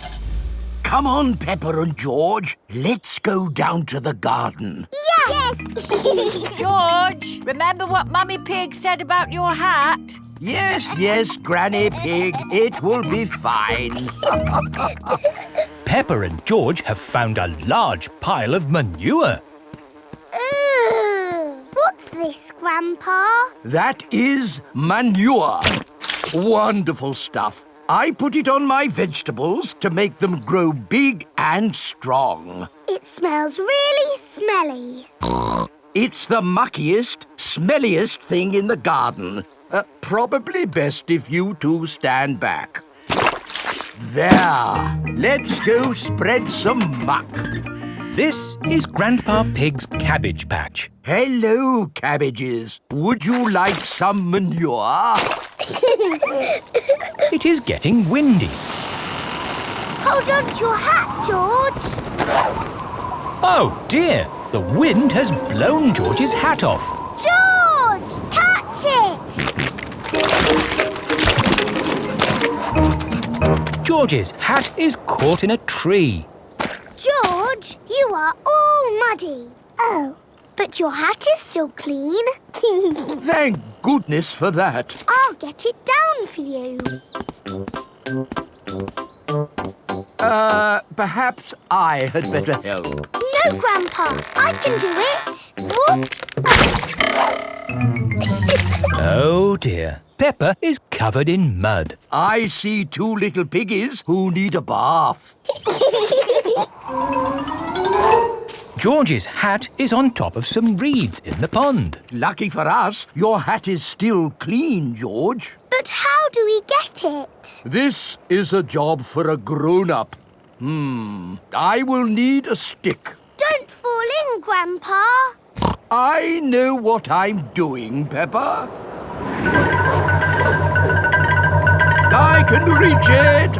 Come on, Peppa and George. Let's go down to the garden. Yes! George, remember what Mummy Pig said about your hat? Yes, Granny Pig. It will be fine. Peppa and George have found a large pile of manure. What's this, Grandpa? That is manure. Wonderful stuff. I put it on my vegetables to make them grow big and strong. It smells really smelly. It's the muckiest, smelliest thing in the garden. Probably best if you two stand back. There. Let's go spread some muck. This is Grandpa Pig's cabbage patch. Hello, cabbages. Would you like some manure? It is getting windy. Hold on to your hat, George. Oh dear, the wind has blown George's hat off. George, catch it! George's hat is caught in a tree. George, you are all muddy. Oh, but your hat is still clean. Thank goodness for that. I'll get it down for you. Perhaps I had better help. No, Grandpa, I can do it. Whoops. Oh dear, Peppa is covered in mud. I see two little piggies who need a bath. George's hat is on top of some reeds in the pond. Lucky for us, your hat is still clean, George. But how do we get it? This is a job for a grown-up. I will need a stick. Don't fall in, Grandpa. I know what I'm doing, Peppa. I can reach it.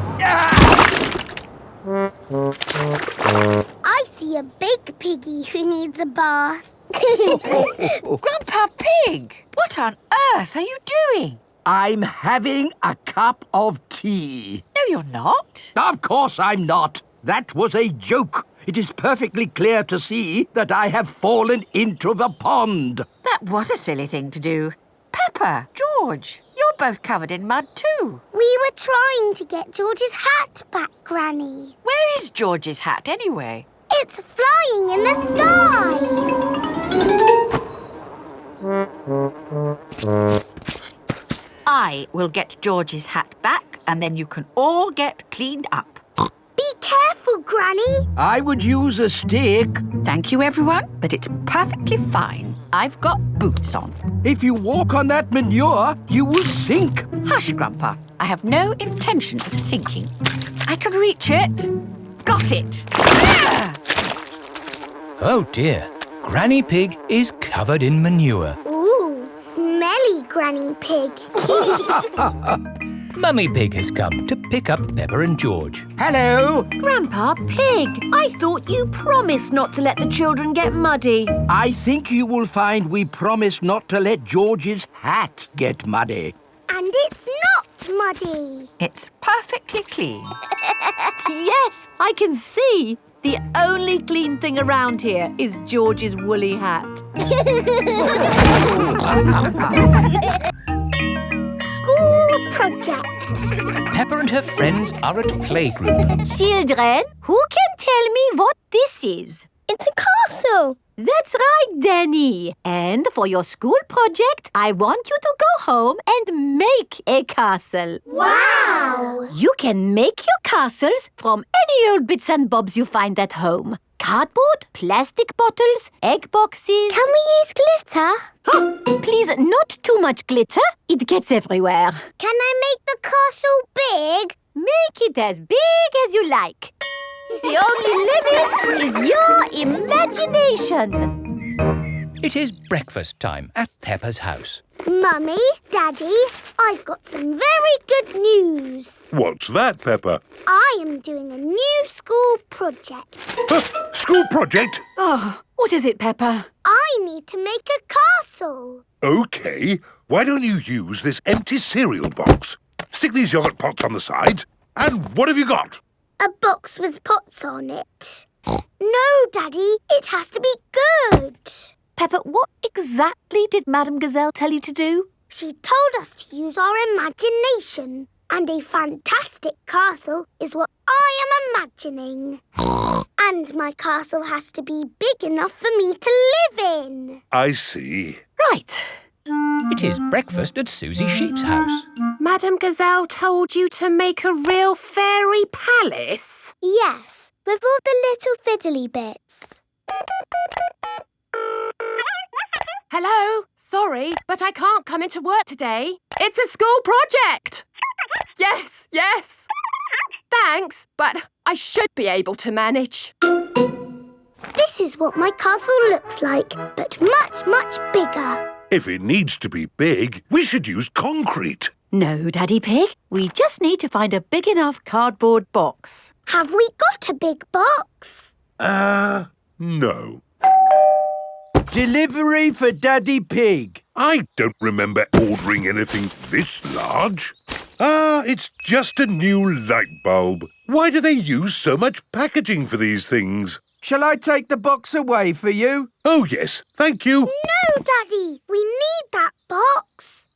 I see a big piggy who needs a bath. Grandpa Pig, what on earth are you doing? I'm having a cup of tea. No, you're not. Of course I'm not. That was a joke. It is perfectly clear to see that I have fallen into the pond. That was a silly thing to do. Peppa, George, you're both covered in mud too. We were trying to get George's hat back, Granny. Where is George's hat anyway? It's flying in the sky. I will get George's hat back and then you can all get cleaned up. Be careful, Granny. I would use a stick. Thank you, everyone, but it's perfectly fine. I've got boots on. If you walk on that manure, you will sink. Hush, Grandpa. I have no intention of sinking. I can reach it. Got it. Ah! Oh dear, Granny Pig is covered in manure. Ooh, smelly Granny Pig. Mummy Pig has come to pick up Peppa and George. Hello. Grandpa Pig, I thought you promised not to let the children get muddy. I think you will find we promised not to let George's hat get muddy. And it's not muddy. It's perfectly clean. Yes, I can see. The only clean thing around here is George's woolly hat. School project. Peppa and her friends are at playgroup. Children, who can tell me what this is? It's a castle. That's right, Danny. And for your school project, I want you to go home and make a castle. Wow! You can make your castles from any old bits and bobs you find at home. Cardboard, plastic bottles, egg boxes. Can we use glitter? Please, not too much glitter. It gets everywhere. Can I make the castle big? Make it as big as you like. The only limit is your imagination. It is breakfast time at Peppa's house. Mummy, Daddy, I've got some very good news. What's that, Peppa? I am doing a new school project. School project? Oh, what is it, Peppa? I need to make a castle. OK. Why don't you use this empty cereal box? Stick these yogurt pots on the sides. And what have you got? A box with pots on it. No, Daddy, it has to be good. Peppa, what exactly did Madame Gazelle tell you to do? She told us to use our imagination. And a fantastic castle is what I am imagining. And my castle has to be big enough for me to live in. I see. Right. It is breakfast at Susie Sheep's house. Madame Gazelle told you to make a real fairy palace? Yes, with all the little fiddly bits. Hello? Sorry, but I can't come into work today. It's a school project. Yes. Thanks, but I should be able to manage. This is what my castle looks like, but much, much bigger. If it needs to be big, we should use concrete. No, Daddy Pig. We just need to find a big enough cardboard box. Have we got a big box? No. Delivery for Daddy Pig. I don't remember ordering anything this large. It's just a new light bulb. Why do they use so much packaging for these things? Shall I take the box away for you? Oh, yes, thank you. No, Daddy, we need that box.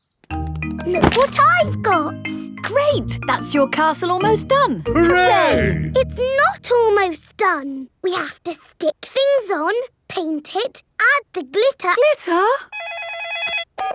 Look what I've got. Great! That's your castle almost done. Hooray! It's not almost done. We have to stick things on, paint it, add the glitter. Glitter?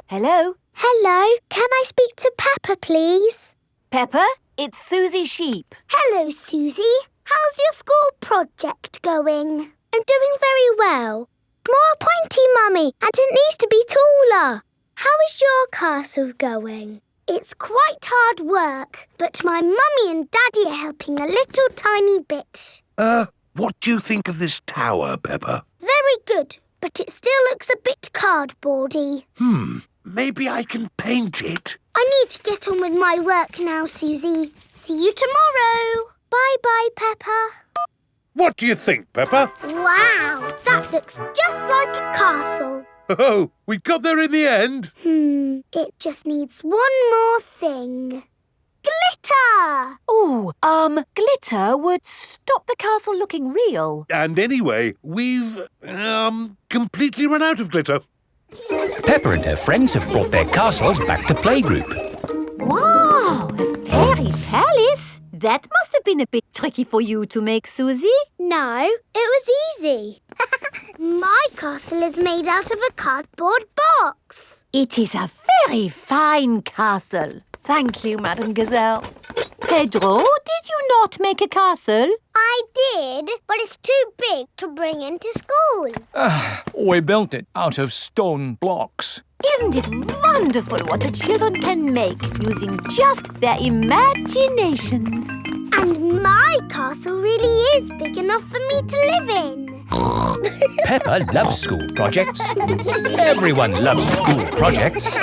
Hello? Hello, can I speak to Peppa, please? Peppa, it's Susie Sheep. Hello, Susie. How's your school project going? I'm doing very well. More pointy, Mummy, and it needs to be taller. How is your castle going? It's quite hard work, but my Mummy and Daddy are helping a little tiny bit. What do you think of this tower, Peppa? Very good, but it still looks a bit cardboardy. Maybe I can paint it. I need to get on with my work now, Susie. See you tomorrow. Bye-bye, Peppa. What do you think, Peppa? Wow, that looks just like a castle. Oh, we got there in the end. It just needs one more thing. Glitter! Oh, glitter would stop the castle looking real. And anyway, we've, completely run out of glitter. Peppa and her friends have brought their castles back to playgroup. Wow, a fairy palace? That must have been a bit tricky for you to make, Susie. No, it was easy. My castle is made out of a cardboard box. It is a very fine castle. Thank you, Madame Gazelle. Pedro, did you not make a castle? I did, but it's too big to bring into school. We built it out of stone blocks. Isn't it wonderful what the children can make using just their imaginations? And my castle really is big enough for me to live in. Peppa loves school projects. Everyone loves school projects.